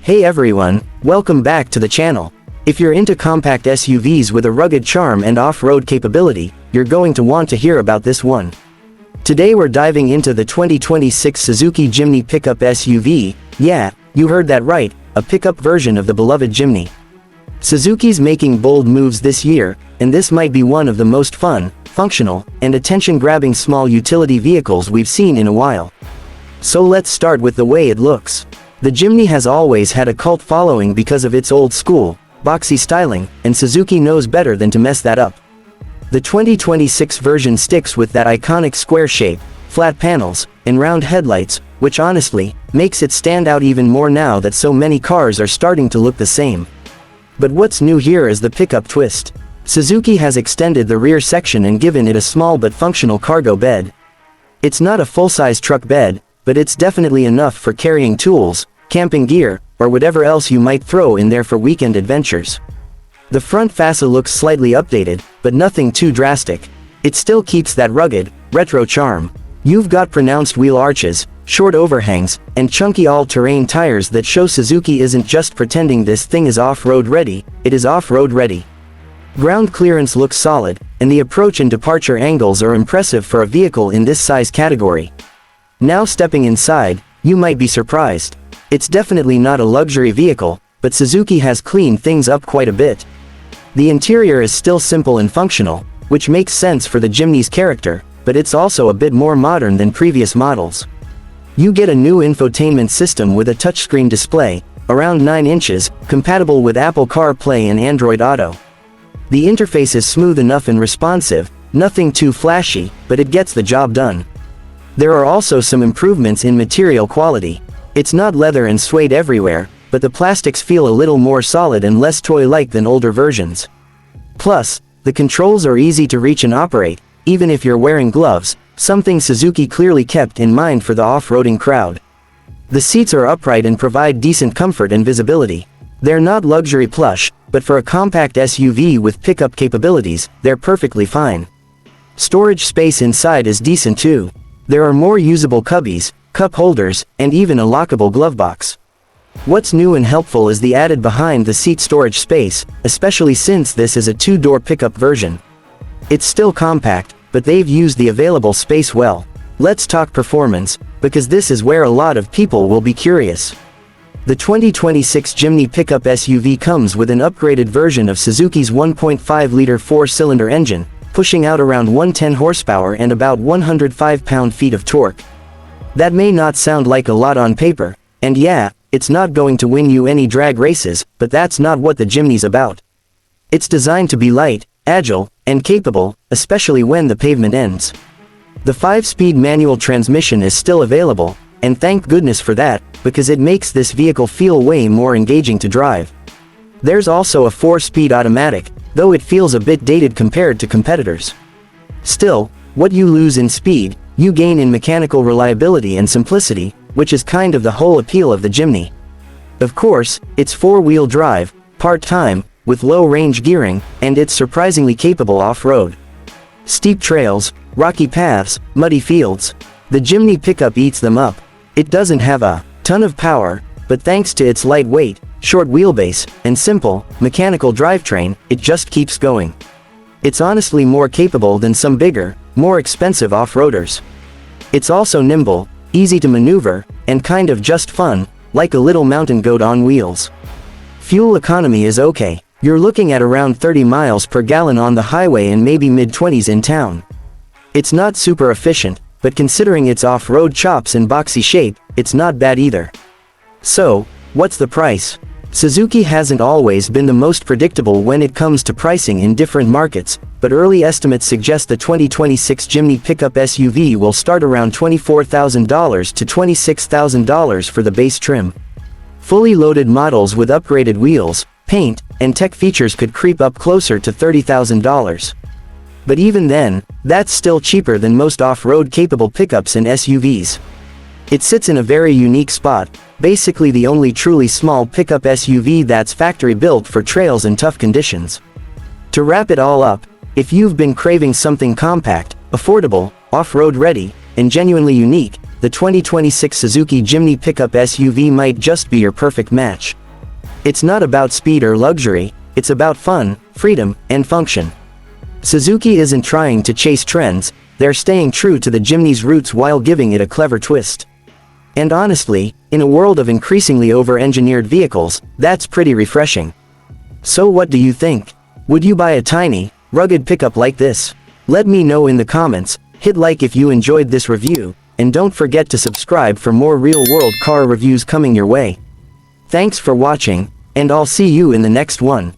Hey everyone, welcome back to the channel. If you're into compact SUVs with a rugged charm and off-road capability, you're going to want to hear about this one. Today we're diving into the 2026 Suzuki Jimny Pickup SUV. Yeah, you heard that right, a pickup version of the beloved Jimny. Suzuki's making bold moves this year, and this might be one of the most fun, functional, and attention-grabbing small utility vehicles we've seen in a while. So let's start with the way it looks. The Jimny has always had a cult following because of its old-school, boxy styling, and Suzuki knows better than to mess that up. The 2026 version sticks with that iconic square shape, flat panels, and round headlights, which honestly, makes it stand out even more now that so many cars are starting to look the same. But what's new here is the pickup twist. Suzuki has extended the rear section and given it a small but functional cargo bed. It's not a full-size truck bed, but it's definitely enough for carrying tools, camping gear, or whatever else you might throw in there for weekend adventures. The front fascia looks slightly updated, but nothing too drastic. It still keeps that rugged, retro charm. You've got pronounced wheel arches, short overhangs, and chunky all-terrain tires that show Suzuki isn't just pretending this thing is off-road ready, it is off-road ready. Ground clearance looks solid, and the approach and departure angles are impressive for a vehicle in this size category. Now stepping inside, you might be surprised. It's definitely not a luxury vehicle, but Suzuki has cleaned things up quite a bit. The interior is still simple and functional, which makes sense for the Jimny's character, but it's also a bit more modern than previous models. You get a new infotainment system with a touchscreen display, around 9 inches, compatible with Apple CarPlay and Android Auto. The interface is smooth enough and responsive, nothing too flashy, but it gets the job done. There are also some improvements in material quality. It's not leather and suede everywhere, but the plastics feel a little more solid and less toy-like than older versions. Plus, the controls are easy to reach and operate, even if you're wearing gloves, something Suzuki clearly kept in mind for the off-roading crowd. The seats are upright and provide decent comfort and visibility. They're not luxury plush, but for a compact SUV with pickup capabilities, they're perfectly fine. Storage space inside is decent too. There are more usable cubbies, cup holders, and even a lockable glove box. What's new and helpful is the added behind-the-seat storage space, especially since this is a 2-door pickup version. It's still compact, but they've used the available space well. Let's talk performance, because this is where a lot of people will be curious. The 2026 Jimny Pickup SUV comes with an upgraded version of Suzuki's 1.5-liter 4-cylinder engine, pushing out around 110 horsepower and about 105 pound-feet of torque. That may not sound like a lot on paper, and yeah, it's not going to win you any drag races, but that's not what the Jimny's about. It's designed to be light, agile, and capable, especially when the pavement ends. The 5-speed manual transmission is still available, and thank goodness for that, because it makes this vehicle feel way more engaging to drive. There's also a 4-speed automatic, though it feels a bit dated compared to competitors. Still, what you lose in speed, you gain in mechanical reliability and simplicity, which is kind of the whole appeal of the Jimny. Of course, it's 4-wheel drive, part-time, with low-range gearing, and it's surprisingly capable off-road. Steep trails, rocky paths, muddy fields. The Jimny Pickup eats them up. It doesn't have a ton of power, but thanks to its light weight, short wheelbase, and simple, mechanical drivetrain, it just keeps going. It's honestly more capable than some bigger, more expensive off-roaders. It's also nimble, easy to maneuver, and kind of just fun, like a little mountain goat on wheels. Fuel economy is okay. You're looking at around 30 miles per gallon on the highway and maybe mid-20s in town. It's not super efficient, but considering its off-road chops and boxy shape, it's not bad either. So, what's the price? Suzuki hasn't always been the most predictable when it comes to pricing in different markets, but early estimates suggest the 2026 Jimny Pickup SUV will start around $24,000 to $26,000 for the base trim. Fully loaded models with upgraded wheels, paint, and tech features could creep up closer to $30,000. But even then, that's still cheaper than most off-road capable pickups and SUVs. It sits in a very unique spot, basically the only truly small pickup SUV that's factory-built for trails and tough conditions. To wrap it all up, if you've been craving something compact, affordable, off-road ready, and genuinely unique, the 2026 Suzuki Jimny Pickup SUV might just be your perfect match. It's not about speed or luxury, it's about fun, freedom, and function. Suzuki isn't trying to chase trends, they're staying true to the Jimny's roots while giving it a clever twist. And honestly, in a world of increasingly over-engineered vehicles, that's pretty refreshing. So what do you think? Would you buy a tiny, rugged pickup like this? Let me know in the comments, hit like if you enjoyed this review, and don't forget to subscribe for more real-world car reviews coming your way. Thanks for watching, and I'll see you in the next one.